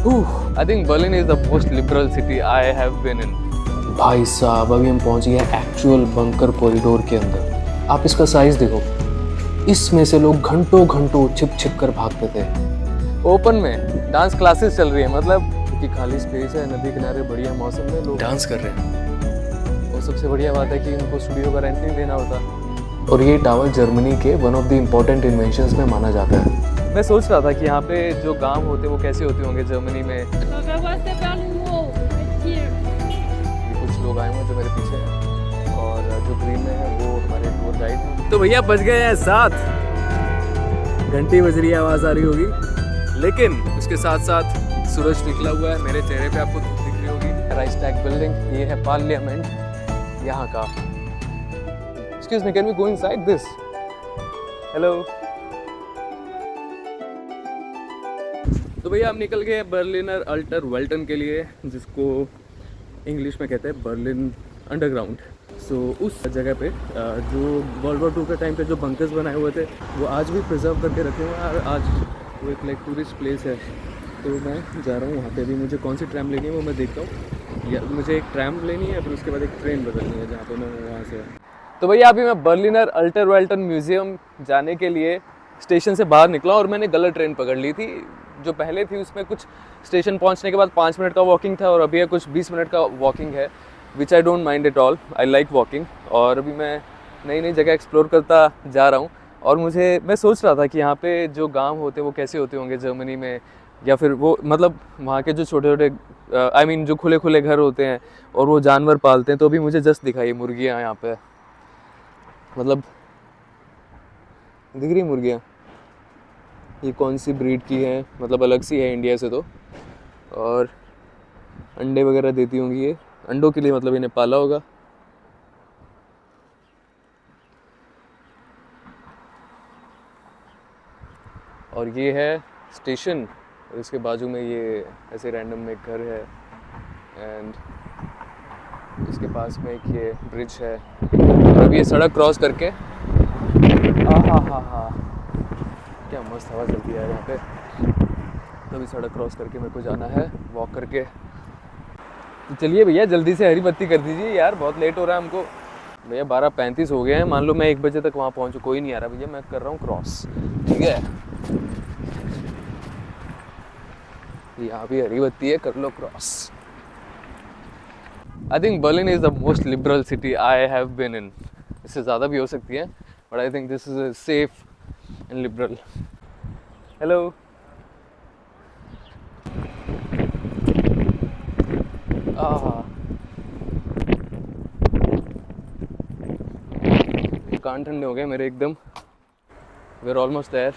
I think Berlin is the most liberal city I have been in. भाई साहब अभी हम पहुंच गए एक्चुअल बंकर कॉरिडोर के अंदर। आप इसका साइज देखो, इसमें से लोग घंटों घंटों छिप छिप कर भागते थे। ओपन में डांस क्लासेस चल रही है, मतलब क्योंकि खाली स्पेस है, नदी किनारे बढ़िया मौसम में लोग डांस कर रहे हैं। और सबसे बढ़िया बात है कि इनको स्टूडियो का रेंट नहीं देना होता। और ये टावर जर्मनी के one of the important inventions में माना जाता है। मैं सोच रहा था कि यहाँ पे जो गांव होते वो कैसे होते होंगे जर्मनी में। ये कुछ लोग आए हुए जो मेरे पीछे हैं और जो ग्रीन में है वो हमारे टूर गाइड हैं। तो भैया बज गए हैं 7, घंटी बज रही है, आवाज़ आ रही होगी, लेकिन उसके साथ साथ सूरज निकला हुआ है। मेरे चेहरे पे आपको धूप दिख रही होगी। राइक्सटैग बिल्डिंग, ये है पार्लियामेंट यहाँ का। Excuse me, can we go inside this? Hello. तो भैया हम निकल गए बर्लिनर अल्टर वेल्टन के लिए, जिसको इंग्लिश में कहते हैं बर्लिन अंडरग्राउंड। सो उस जगह पे जो वर्ल्ड वॉर 2 के टाइम पे जो बंकर्स बनाए हुए थे वो आज भी प्रिजर्व करके रखे हुए हैं और आज वो एक लाइक टूरिस्ट प्लेस है। तो मैं जा रहा हूँ वहाँ पे। अभी मुझे कौन सी ट्रैम लेनी है वो मैं देखता हूँ, या मुझे एक ट्रैम लेनी है फिर उसके बाद एक ट्रेन बदलनी है जहाँ पे मैं वहाँ से। तो भैया अभी मैं बर्लिनर अल्टर वेल्टन म्यूज़ियम जाने के लिए स्टेशन से बाहर निकला और मैंने गलत ट्रेन पकड़ ली थी। जो पहले थी उसमें कुछ स्टेशन पहुंचने के बाद 5 मिनट का वॉकिंग था और अभी कुछ 20 मिनट का वॉकिंग है, which I don't mind at all. I like walking. और अभी मैं नई नई जगह एक्सप्लोर करता जा रहा हूँ। और मैं सोच रहा था कि यहाँ पे जो गांव होते वो कैसे होते होंगे जर्मनी में, या फिर वो मतलब वहाँ के जो छोटे छोटे आई मीन जो खुले खुले घर होते हैं और वो जानवर पालते हैं। तो अभी मुझे जस्ट दिखाई मुर्गियाँ यहाँ पे, मतलब दिख रही मुर्गियाँ। ये कौन सी ब्रीड की है, मतलब अलग सी है इंडिया से तो, और अंडे वगैरह देती होंगी। ये अंडों के लिए मतलब इन्हें पाला होगा। और ये है स्टेशन और इसके बाजू में ये ऐसे रैंडम में एक घर है एंड इसके पास में एक ये ब्रिज है। और अब ये सड़क क्रॉस करके हा क्या मस्त हवा चलती है यहाँ पे। तो अभी सड़क क्रॉस करके मेरे को जाना है वॉक करके। तो चलिए भैया जल्दी से हरी बत्ती कर दीजिए यार, बहुत लेट हो रहा है हमको। भैया 12:35 हो गए हैं, मान लो मैं 1 बजे तक वहाँ पहुँचूँ, कोई नहीं आ रहा भैया, मैं कर रहा हूँ क्रॉस, ठीक है। यहाँ भी हरी बत्ती है, कर लो cross. I think Berlin is the most liberal city I have been in. इससे ज़्यादा भी हो सकती है, but I think this is safe and liberal. Hello. कान ठंडे हो गए मेरे एकदम। We are almost there.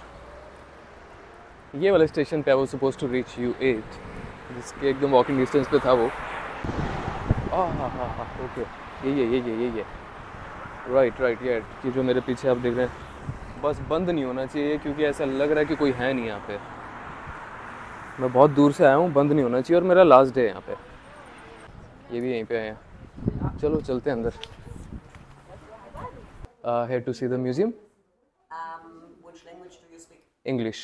ये वाले स्टेशन पे I was suppose to reach U8, जिसके एकदम वॉकिंग डिस्टेंस पे था वो। ओके, यही है। राइट ये जो मेरे पीछे आप देख रहे हैं, बस बंद नहीं होना चाहिए क्योंकि ऐसा लग रहा है कि कोई है नहीं यहाँ पे। मैं बहुत दूर से आया हूँ, बंद नहीं होना चाहिए और मेरा लास्ट डे है यहाँ पे। ये भी यहीं पे आए हैं, चलो चलते हैं अंदर। Here to see the museum. Which language do you speak? English.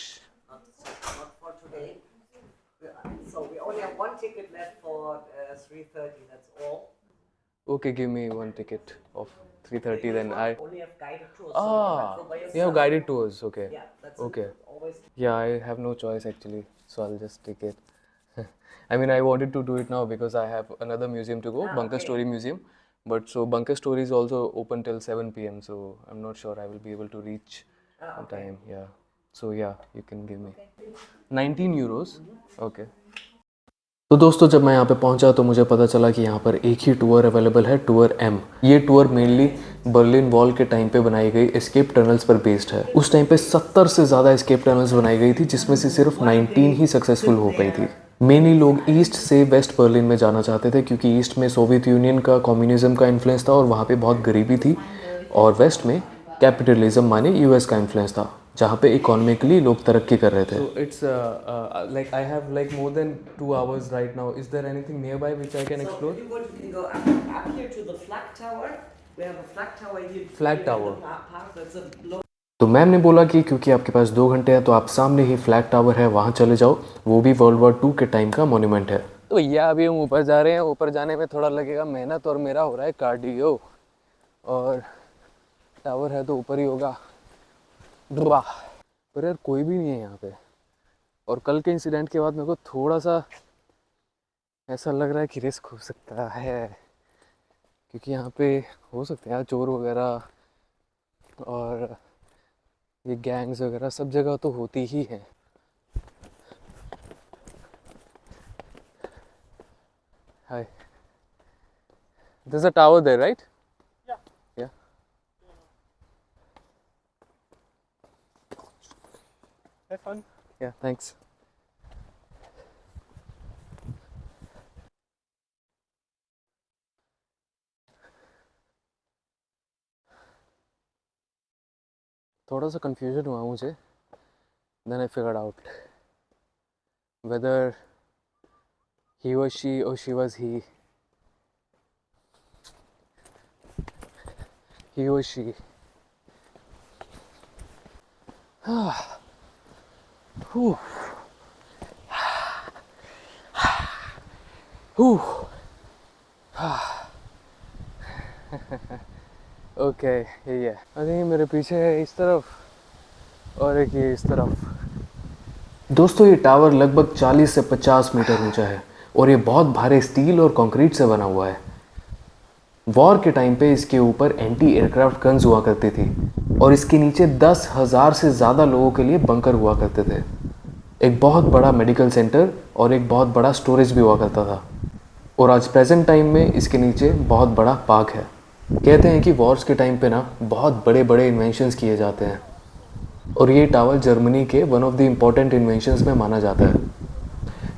Not for today. So we only have one ticket left for 3:30. That's all. Okay, give me one ticket of 3:30. Then I. Only have guided tours. So you have to go by You have yourself. guided tours. Okay. Yeah, that's Okay. always. Yeah, I have no choice actually, so I'll just take it. I mean, I wanted to do it now because I have another museum to go, Bunker Okay. Story Museum. But so Bunker Story is also open till 7 p.m. So I'm not sure I will be able to reach on Okay. time. Yeah. So yeah, you can give me 19 euros. Okay. तो दोस्तों जब मैं यहाँ पे पहुँचा तो मुझे पता चला कि यहाँ पर एक ही टूर अवेलेबल है, टूर M। ये टूर मेनली बर्लिन वॉल के टाइम पे बनाई गई एस्केप टनल्स पर बेस्ड है। उस टाइम पे 70 से ज़्यादा एस्केप टनल्स बनाई गई थी, जिसमें से सिर्फ 19 ही सक्सेसफुल हो पाई थी। मेनली लोग ईस्ट से वेस्ट बर्लिन में जाना चाहते थे क्योंकि ईस्ट में सोवियत यूनियन का कम्युनिज्म का इन्फ्लुएंस था और वहाँ पे बहुत गरीबी थी, और वेस्ट में कैपिटलिज्म माने US का इन्फ्लुएंस था, जहाँ पे इकोनॉमिकली लोग तरक्की कर रहे थे। So it's like I have like more than 2 hours right now. Is there anything nearby which I can explore? So if you want, you can go up here to the flag tower. We have a flag tower here. Flag here in tower. the park. That's a तो ma'am ने बोला कि क्योंकि आपके पास 2 घंटे हैं तो आप सामने ही फ्लैग टावर है वहाँ चले जाओ, वो भी वर्ल्ड वॉर 2 के टाइम का मॉन्यूमेंट है। तो भैया अभी हम ऊपर जा रहे हैं, ऊपर जाने में थोड़ा लगेगा मेहनत और मेरा हो रहा है कार्डियो, और टावर है तो ऊपर ही होगा। वाह, पर यार कोई भी नहीं है यहाँ पे, और कल के इंसिडेंट के बाद मेरे को थोड़ा सा ऐसा लग रहा है कि रिस्क हो सकता है, क्योंकि यहाँ पे हो सकते हैं चोर वगैरह और ये गैंग्स वगैरह सब जगह तो होती ही हैं। हाय, there's a tower there, right? Yeah. Have fun. Yeah, thanks. थोड़ा सा confusion हुआ मुझे, then I figured out whether he was she or she was he. He or she. Whew. Whew. Okay, यही है। अरे मेरे पीछे है इस तरफ और एक ये इस तरफ। दोस्तों ये टावर लगभग 40 से 50 मीटर ऊंचा है और ये बहुत भारी स्टील और कंक्रीट से बना हुआ है। वॉर के टाइम पे इसके ऊपर एंटी एयरक्राफ्ट गन्स हुआ करती थी और इसके नीचे 10,000 से ज़्यादा लोगों के लिए बंकर हुआ करते थे। एक बहुत बड़ा मेडिकल सेंटर और एक बहुत बड़ा स्टोरेज भी हुआ करता था, और आज प्रेजेंट टाइम में इसके नीचे बहुत बड़ा पार्क है। कहते हैं कि वॉर्स के टाइम पे ना बहुत बड़े बड़े इन्वेंशंस किए जाते हैं, और ये टावर जर्मनी के one of the important inventions में माना जाता है।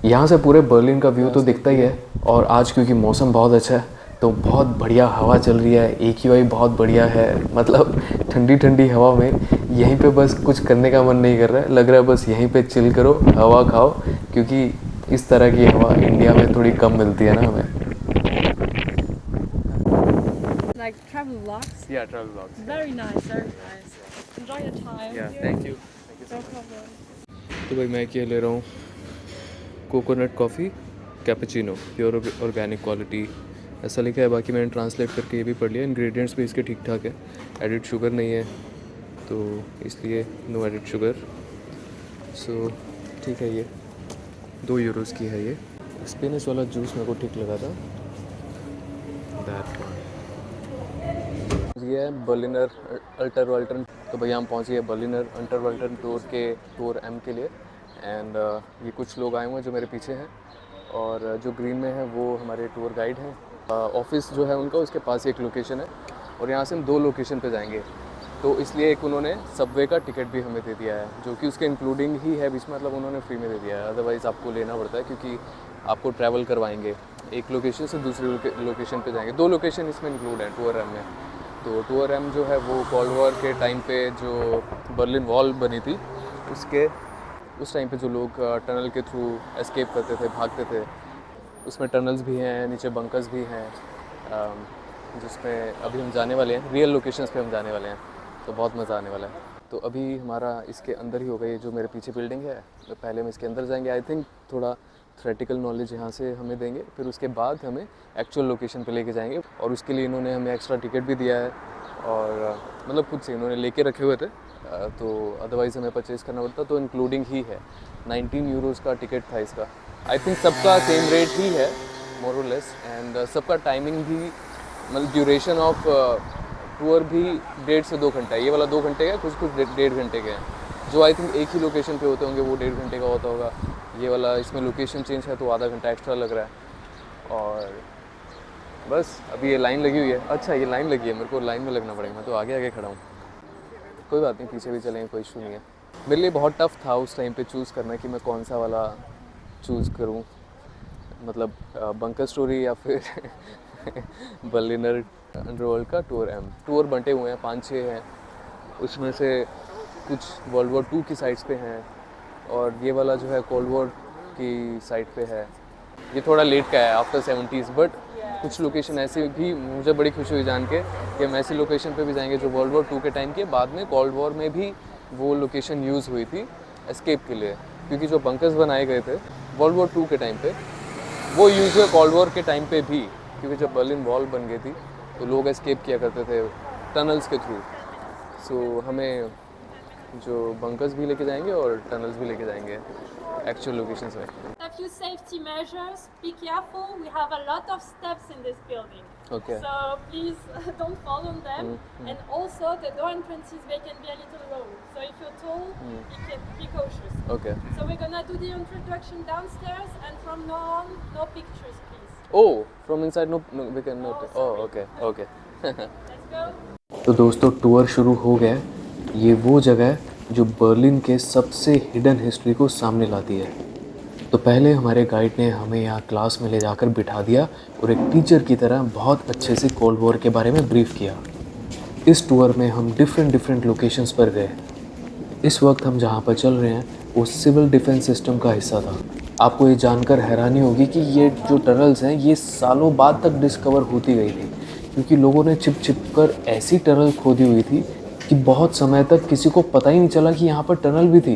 यहाँ से पूरे बर्लिन का व्यू तो दिखता ही है, और आज क्योंकि मौसम बहुत अच्छा है तो बहुत बढ़िया हवा चल रही है, AQI बहुत बढ़िया है। मतलब ठंडी ठंडी हवा में यहीं पे बस कुछ करने का मन नहीं कर रहा है, लग रहा है बस यहीं पे चिल करो, हवा खाओ, क्योंकि इस तरह की हवा इंडिया में थोड़ी कम मिलती है ना हमें। Like travel vlogs. Yeah, travel vlogs. Very nice, very nice. Enjoy your time. Yeah, thank you. No problem. तो भाई मैं क्या ले रहा हूँ, coconut coffee cappuccino, pure organic quality ऐसा लिखा है। बाकी मैंने ट्रांसलेट करके ये भी पढ़ लिया, इंग्रेडिएंट्स भी इसके ठीक ठाक है, एडिड शुगर नहीं है तो इसलिए नो एडिड शुगर। सो ठीक है, ये 2 यूरोज़ की है। ये स्पेनिश वाला जूस मेरे को ठीक लगा था, दैट वन। ये है बर्लिनर अल्टरवाल्टन। तो भैया हम पहुँच गए बर्लिनर अल्टरवाल्टन टूर M के लिए, एंड ये कुछ लोग आए हुए हैं जो मेरे पीछे हैं, और जो ग्रीन में है वो हमारे टूर गाइड हैं। ऑफिस जो है उनका उसके पास एक लोकेशन है, और यहाँ से हम 2 लोकेशन पे जाएंगे, तो इसलिए एक उन्होंने सबवे का टिकट भी हमें दे दिया है, जो कि उसके इंक्लूडिंग ही है बीच में, मतलब उन्होंने फ्री में दे दिया है, अदरवाइज़ आपको लेना पड़ता है, क्योंकि आपको ट्रैवल करवाएंगे एक लोकेशन से दूसरी लोकेशन पे जाएंगे। 2 लोकेशन इसमें इंक्लूड हैं टूर M में। तो टूर M जो है वो कोल्ड वॉर के टाइम पे जो बर्लिन वॉल बनी थी उस टाइम पे जो लोग टनल के थ्रू एस्केप करते थे, भागते थे, उसमें टनल्स भी हैं, नीचे बंकर्स भी हैं, जिसमें अभी हम जाने वाले हैं, रियल लोकेशंस पे हम जाने वाले हैं, तो बहुत मज़ा आने वाला है। तो अभी हमारा इसके अंदर ही होगा, ये जो मेरे पीछे बिल्डिंग है, तो पहले हम इसके अंदर जाएंगे। आई थिंक थोड़ा थ्योरेटिकल नॉलेज यहाँ से हमें देंगे, फिर उसके बाद हमें एक्चुअल लोकेशन पे लेके जाएंगे, और उसके लिए इन्होंने हमें एक्स्ट्रा टिकट भी दिया है, और मतलब खुद से इन्होंने लेके रखे हुए थे, तो अदरवाइज़ हमें परचेज़ करना पड़ता, तो इंक्लूडिंग ही है। 19 यूरोज़ का टिकट था इसका। आई थिंक सबका सेम रेट ही है मोर और लेस, एंड सबका टाइमिंग भी, मतलब ड्यूरेशन ऑफ टूर भी 1.5 से 2 घंटा है। ये वाला 2 घंटे का, कुछ 1.5 घंटे के हैं, जो आई थिंक एक ही लोकेशन पे होते होंगे वो 1.5 घंटे का होता होगा। ये वाला इसमें लोकेशन चेंज है तो आधा घंटा एक्स्ट्रा लग रहा है। और बस अभी ये लाइन लगी हुई है। अच्छा, ये लाइन लगी है, मेरे को लाइन में लगना पड़ेगा, मैं तो आगे आगे खड़ा हूँ। कोई बात नहीं, पीछे भी चलेंगे, कोई इशू नहीं है। मेरे लिए बहुत टफ था उस टाइम पे चूज़ करना कि मैं कौन सा वाला चूज़ करूं, मतलब बंकर स्टोरी या फिर बर्लिनर अंडरवर्ल्ड का टूर M। टूर बंटे हुए हैं, 5-6 हैं, उसमें से कुछ वर्ल्ड वॉर 2 की साइड्स पे हैं, और ये वाला जो है कोल्ड वॉर की साइड पे है। ये थोड़ा लेट का है, आफ्टर 70s, बट कुछ लोकेशन ऐसे भी मुझे बड़ी खुशी हुई जान के कि हम ऐसी लोकेशन पे भी जाएंगे जो वर्ल्ड वॉर 2 के टाइम की, बाद में कोल्ड वॉर में भी वो लोकेशन यूज़ हुई थी एस्केप के लिए, क्योंकि जो बंकर्स बनाए गए थे वर्ल्ड वॉर 2 के टाइम पे वो यूज़ हुए कोल्ड वॉर के टाइम पे भी, क्योंकि जब बर्लिन वॉल बन गई थी तो लोग एस्केप किया करते थे टनल्स के थ्रू। सो हमें जो बंकर्स भी लेके जाएंगे और टनल्स भी लेके जाएंगे एक्चुअल लोकेशंस में। A few safety measures. Be careful. We have a lot of steps in this building. Okay. So please don't fall on them. And also the door entrances, they can be a little low. So if you're tall, be cautious. Okay. So we're gonna do the introduction downstairs, and from now on, no pictures, please. Oh, from inside no we can not. Oh, okay, okay. Let's go. तो दोस्तों tour शुरू हो गया। ये वो जगह है जो बर्लिन के सबसे हिडन हिस्ट्री को सामने लाती है। तो पहले हमारे गाइड ने हमें यहाँ क्लास में ले जाकर बिठा दिया और एक टीचर की तरह बहुत अच्छे से कोल्ड वॉर के बारे में ब्रीफ किया। इस टूर में हम डिफरेंट लोकेशंस पर गए। इस वक्त हम जहाँ पर चल रहे हैं वो सिविल डिफेंस सिस्टम का हिस्सा था। आपको ये जानकर हैरानी होगी कि ये जो टनल्स हैं ये सालों बाद तक डिस्कवर होती गई थी, क्योंकि लोगों ने छिप कर ऐसी टनल खोदी हुई थी कि बहुत समय तक किसी को पता ही नहीं चला कि यहाँ पर टनल भी थी।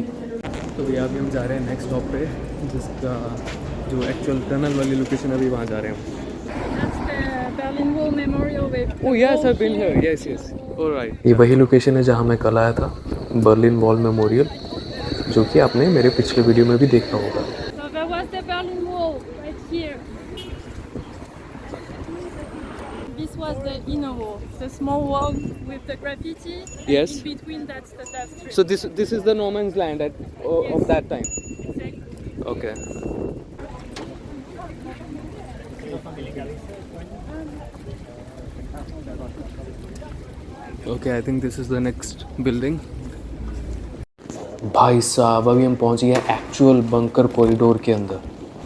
तो भैया अभी हम जा रहे हैं नेक्स्ट स्टॉप पे, जिसका जो एक्चुअल टनल वाली लोकेशन अभी वहाँ जा रहे हैं हम। That's the Berlin Wall Memorial with the oh yes wall I been here. Here, yes yes, alright. ये वही लोकेशन है जहाँ मैं कल आया था, बर्लिन वॉल मेमोरियल, जो कि आपने मेरे पिछले वीडियो में भी देखा होगा। So there was the Berlin Wall right here. This was the inner wall, the small wall with the graffiti. Yes. And in between, that's the death tree. So this is the no man's land of that time. Exactly. Okay. Okay, I think this is the next building. भाई साहब अभी हम पहुंच गए actual bunker corridor के अंदर।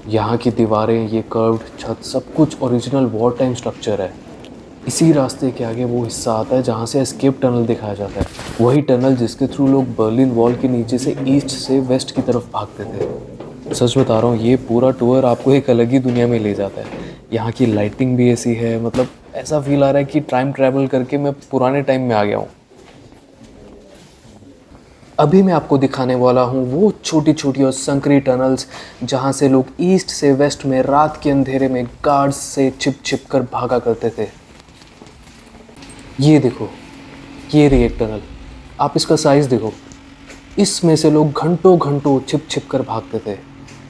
यहाँ की दीवारें, ये कर्व्ड छत, सब कुछ ओरिजिनल वॉर टाइम स्ट्रक्चर है। इसी रास्ते के आगे वो हिस्सा आता है जहाँ से एस्केप टनल दिखाया जाता है, वही टनल जिसके थ्रू लोग बर्लिन वॉल के नीचे से ईस्ट से वेस्ट की तरफ भागते थे। सच बता रहा हूँ, ये पूरा टूर आपको एक अलग ही दुनिया में ले जाता है। यहाँ की लाइटिंग भी ऐसी है, मतलब ऐसा फील आ रहा है कि टाइम ट्रैवल करके मैं पुराने टाइम में आ गया हूँ। अभी मैं आपको दिखाने वाला हूँ वो छोटी छोटी और संकरी टनल्स जहाँ से लोग ईस्ट से वेस्ट में रात के अंधेरे में गार्ड्स से छिप कर भागा करते थे। ये देखो, ये रही एक टनल, आप इसका साइज़ देखो। इसमें से लोग घंटों छिप कर भागते थे,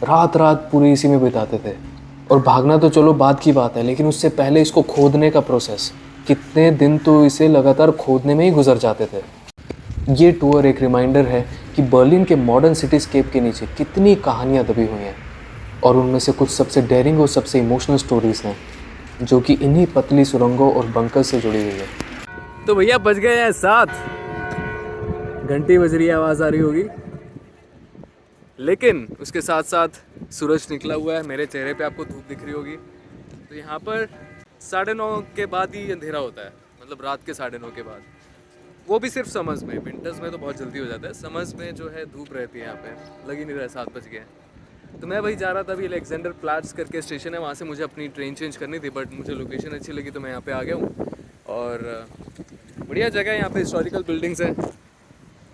रात पूरी इसी में बिताते थे। और भागना तो चलो बात की बात है, लेकिन उससे पहले इसको खोदने का प्रोसेस, कितने दिन तो इसे लगातार खोदने में ही गुजर जाते थे। ये टूर एक रिमाइंडर है कि बर्लिन के मॉडर्न सिटीस्केप के नीचे कितनी कहानियाँ दबी हुई हैं, और उनमें से कुछ सबसे डेयरिंग और सबसे इमोशनल स्टोरीज़ हैं जो कि इन्हीं पतली सुरंगों और बंकर से जुड़ी हुई है। तो भैया बज गए हैं 7, घंटी बज रही है, आवाज़ आ रही होगी, लेकिन उसके साथ साथ सूरज निकला हुआ है, मेरे चेहरे पे आपको धूप दिख रही होगी। तो यहाँ पर 9:30 के बाद ही अंधेरा होता है, मतलब रात के 9:30 के बाद, वो भी सिर्फ समर्स में। विंटर्स में तो बहुत जल्दी हो जाता है, समर्स में जो है धूप रहती है। यहाँ पे लग ही नहीं रहा है 7 बज गए। तो मैं वही जा रहा था, अभी अलेक्जेंडर प्लाट्स करके स्टेशन है, वहाँ से मुझे अपनी ट्रेन चेंज करनी थी, बट मुझे लोकेशन अच्छी लगी तो मैं यहाँ पे आ गया हूँ। और बढ़िया जगह है, यहाँ पे हिस्टोरिकल बिल्डिंग्स हैं,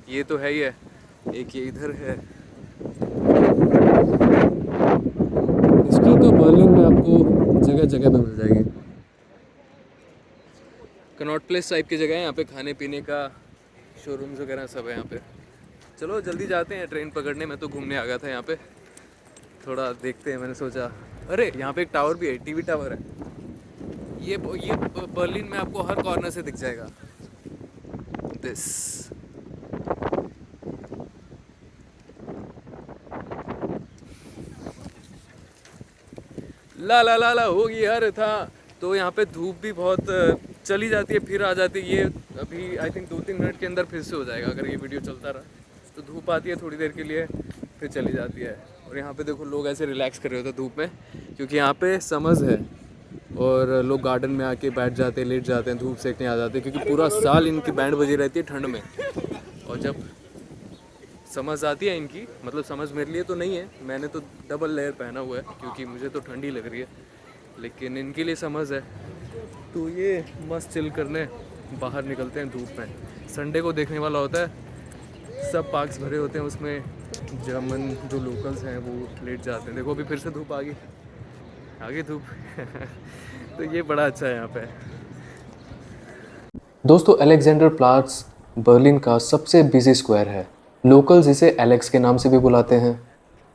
ये तो है ही है, एक ये इधर है। हिस्ट्री तो बर्लिन में आपको जगह जगह पे मिल जाएगी। कनॉट प्लेस टाइप की जगह है, यहाँ पे खाने पीने का शोरूम्स वगैरह सब है यहाँ पे। चलो जल्दी जाते हैं ट्रेन पकड़ने। मैं तो घूमने आ गया था यहाँ पे, थोड़ा देखते हैं, मैंने सोचा। अरे यहाँ पे एक टावर भी है, टीवी टावर है। ये बर्लिन में आपको हर कॉर्नर से दिख जाएगा। दिस ला होगी हर था। तो यहाँ पे धूप भी बहुत चली जाती है, फिर आ जाती है। ये अभी आई थिंक 2-3 मिनट के अंदर फिर से हो जाएगा, अगर ये वीडियो चलता रहा। तो धूप आती है थोड़ी देर के लिए, फिर चली जाती है। और यहाँ पे देखो लोग ऐसे रिलैक्स कर रहे होते धूप में, क्योंकि यहाँ पे समर्स है और लोग गार्डन में आके बैठ जाते हैं, लेट जाते हैं, धूप सेकने आ जाते हैं, क्योंकि पूरा साल इनकी बैंड बजी रहती है ठंड में। और जब समझ आती है इनकी, मतलब समझ मेरे लिए तो नहीं है, मैंने तो डबल लेयर पहना हुआ है क्योंकि मुझे तो ठंडी लग रही है। लेकिन इनके लिए समझ है, तो ये मस्त चिल करने बाहर निकलते हैं धूप में। संडे को देखने वाला होता है, सब पार्क्स भरे होते हैं, उसमें जर्मन जो लोकल्स हैं वो लेट जाते हैं। देखो अभी फिर से धूप आ गई धूप तो ये बड़ा अच्छा है यहाँ पे। दोस्तों अलेक्जेंडर प्लाट्स बर्लिन का सबसे बिजी स्क्वायर है। लोकल्स इसे एलेक्स के नाम से भी बुलाते हैं,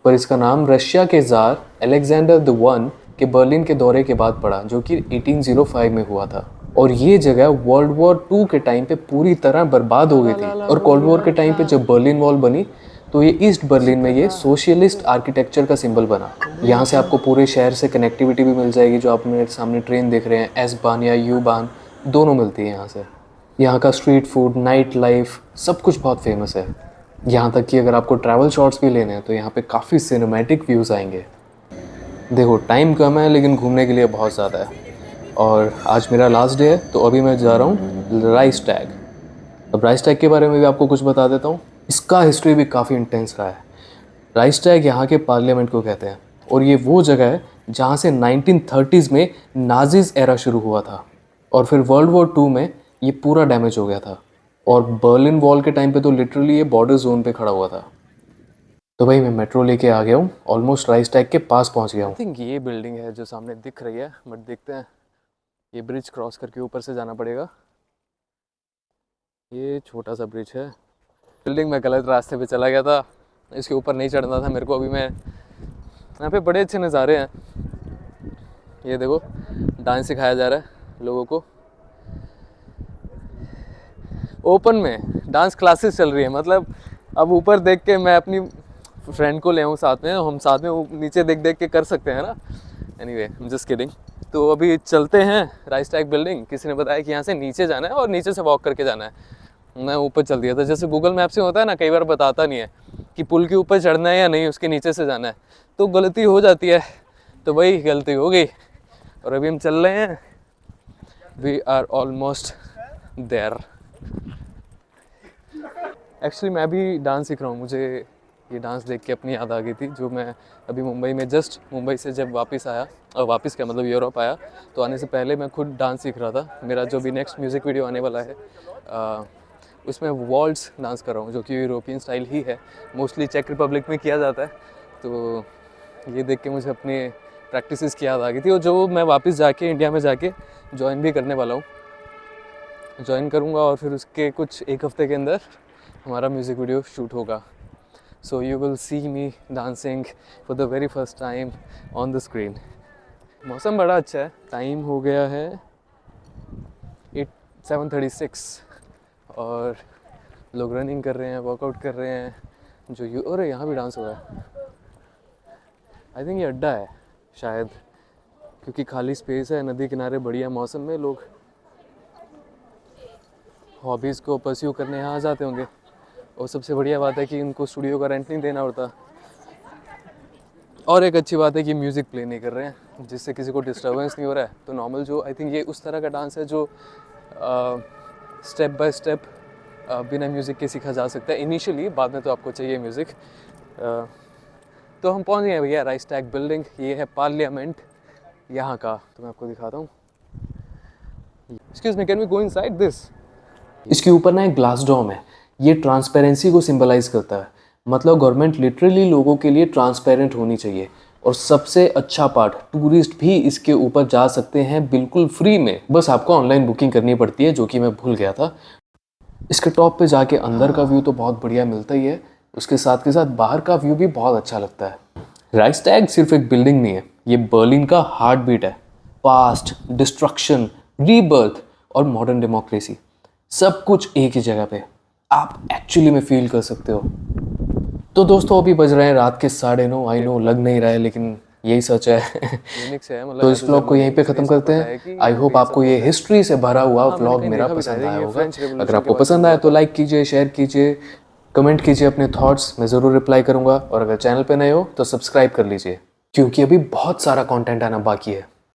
पर इसका नाम रशिया के ज़ार अलेक्जेंडर द वन के बर्लिन के दौरे के बाद पड़ा, जो कि 1805 में हुआ था। और ये जगह वर्ल्ड वॉर 2 के टाइम पे पूरी तरह बर्बाद हो गई थी। और कोल्ड वॉर के टाइम पे जब बर्लिन वॉल बनी तो ये ईस्ट बर्लिन में ये सोशलिस्ट आर्किटेक्चर का सिंबल बना। यहाँ से आपको पूरे शहर से कनेक्टिविटी भी मिल जाएगी। जो आप मेरे सामने ट्रेन देख रहे हैं, एस बान या यू बान, दोनों मिलती है यहाँ से। यहाँ का स्ट्रीट फूड, नाइट लाइफ, सब कुछ बहुत फेमस है। यहाँ तक कि अगर आपको ट्रैवल शॉट्स भी लेने हैं तो यहाँ पे काफ़ी सिनेमैटिक व्यूज़ आएंगे। देखो टाइम कम है लेकिन घूमने के लिए बहुत ज़्यादा है। और आज मेरा लास्ट डे है, तो अभी मैं जा रहा हूँ राइक्सटैग। अब राइक्सटैग के बारे में भी आपको कुछ बता देता हूँ। इसका हिस्ट्री भी काफ़ी इंटेंस रहा है। राइक्सटैग यहाँ के पार्लियामेंट को कहते हैं, और ये वो जगह है जहाँ से 1930s में नाजीज़ एरा शुरू हुआ था, और फिर वर्ल्ड वॉर 2 में ये पूरा डैमेज हो गया था। और बर्लिन वॉल के टाइम पे तो लिटरली ये बॉर्डर जोन पे खड़ा हुआ था। तो भाई मैं मेट्रो लेके आ गया हूँ, ऑलमोस्ट राइक्सटैग के पास पहुँच गया हूँ। आई थिंक ये बिल्डिंग है जो सामने दिख रही है, बट देखते हैं। ये ब्रिज क्रॉस करके ऊपर से जाना पड़ेगा। ये छोटा सा ब्रिज है। बिल्डिंग में गलत रास्ते पे चला गया था, इसके ऊपर नहीं चढ़ना था मेरे को। अभी मैं यहाँ पे बड़े अच्छे नज़ारे हैं। ये देखो डांस सिखाया जा रहा है लोगों को, ओपन में डांस क्लासेस चल रही है। मतलब अब ऊपर देख के मैं अपनी फ्रेंड को ले आऊँ साथ में, हम साथ में नीचे देख देख के कर सकते हैं ना। Anyway just kidding. तो अभी चलते हैं राइक्सटैग बिल्डिंग। किसी ने बताया कि यहाँ से नीचे जाना है और नीचे से वॉक करके जाना है। मैं ऊपर चल दिया था। जैसे गूगल मैप से होता है ना, कई बार बताता नहीं है कि पुल के ऊपर चढ़ना है या नहीं, उसके नीचे से जाना है, तो गलती हो जाती है। तो वही गलती हो गई और अभी हम चल रहे हैं। We are almost there. Actually मैं भी डांस सीख रहा हूँ। मुझे ये डांस देख के अपनी याद आ गई थी, जो मैं अभी मुंबई में जस्ट मुंबई से जब वापस आया, और वापस क्या मतलब यूरोप आया, तो आने से पहले मैं खुद डांस सीख रहा था। मेरा जो भी नेक्स्ट म्यूज़िक वीडियो आने वाला है उसमें वॉल्ट्स डांस कर रहा हूँ, जो कि यूरोपियन स्टाइल ही है। मोस्टली चेक रिपब्लिक में किया जाता है। तो ये देख के मुझे अपने प्रैक्टिसेस की याद आ गई थी, और जो मैं वापस जाके इंडिया में जाके ज्वाइन भी करने वाला हूँ। ज्वाइन करूँगा और फिर उसके कुछ एक हफ्ते के अंदर हमारा म्यूज़िक वीडियो शूट होगा। So you will see me dancing for the very first time on the screen. मौसम बड़ा अच्छा है। टाइम हो गया है 7:36 और लोग रनिंग कर रहे हैं, वर्कआउट कर रहे हैं। अरे यहाँ भी डांस हो रहा है। आई थिंक ये अड्डा है शायद, क्योंकि खाली स्पेस है, नदी किनारे, बढ़िया मौसम में लोग हॉबीज़ को परस्यू करने यहाँ आ जाते होंगे। और सबसे बढ़िया बात है कि उनको स्टूडियो का रेंट नहीं देना पड़ता। और एक अच्छी बात है कि म्यूज़िक प्ले नहीं कर रहे हैं, जिससे किसी को डिस्टर्बेंस नहीं हो रहा है। तो नॉर्मल जो आई थिंक ये उस तरह का डांस है जो स्टेप बाय स्टेप बिना म्यूज़िक के सीखा जा सकता है इनिशियली, बाद में तो आपको चाहिए म्यूज़िक। तो हम पहुंच गए भैया राइक्सटैग बिल्डिंग। ये है पार्लियामेंट यहाँ का, तो मैं आपको दिखाता हूँ। Excuse me, can we go inside this? इसके ऊपर ना एक ग्लास डोम है। ये ट्रांसपेरेंसी को सिंबलाइज करता है। मतलब गवर्नमेंट लिटरली लोगों के लिए ट्रांसपेरेंट होनी चाहिए। और सबसे अच्छा पार्ट, टूरिस्ट भी इसके ऊपर जा सकते हैं बिल्कुल फ्री में। बस आपको ऑनलाइन बुकिंग करनी पड़ती है, जो कि मैं भूल गया था। इसके टॉप पे जाके अंदर का व्यू तो बहुत बढ़िया मिलता ही है, उसके साथ के साथ बाहर का व्यू भी बहुत अच्छा लगता है। राइक्सटैग सिर्फ एक बिल्डिंग नहीं है, ये बर्लिन का हार्ट बीट है। पास्ट, डिस्ट्रक्शन, रीबर्थ और मॉडर्न डेमोक्रेसी, सब कुछ एक ही जगह पे आप एक्चुअली में फील कर सकते हो। तो दोस्तों अभी बज रहे हैं रात के 9:30। आई नो लग नहीं रहा है, लेकिन यही सच है। तो इस व्लॉग को यहीं पे ख़त्म करते हैं। आई होप आपको ये हिस्ट्री से भरा हुआ व्लॉग मेरा पसंद आया होगा। अगर आपको पसंद आया तो लाइक कीजिए, शेयर कीजिए, कमेंट कीजिए अपने थॉट्स, मैं ज़रूर रिप्लाई करूँगा। और अगर चैनल पे नए हो तो सब्सक्राइब कर लीजिए, क्योंकि अभी बहुत सारा कंटेंट आना बाकी है।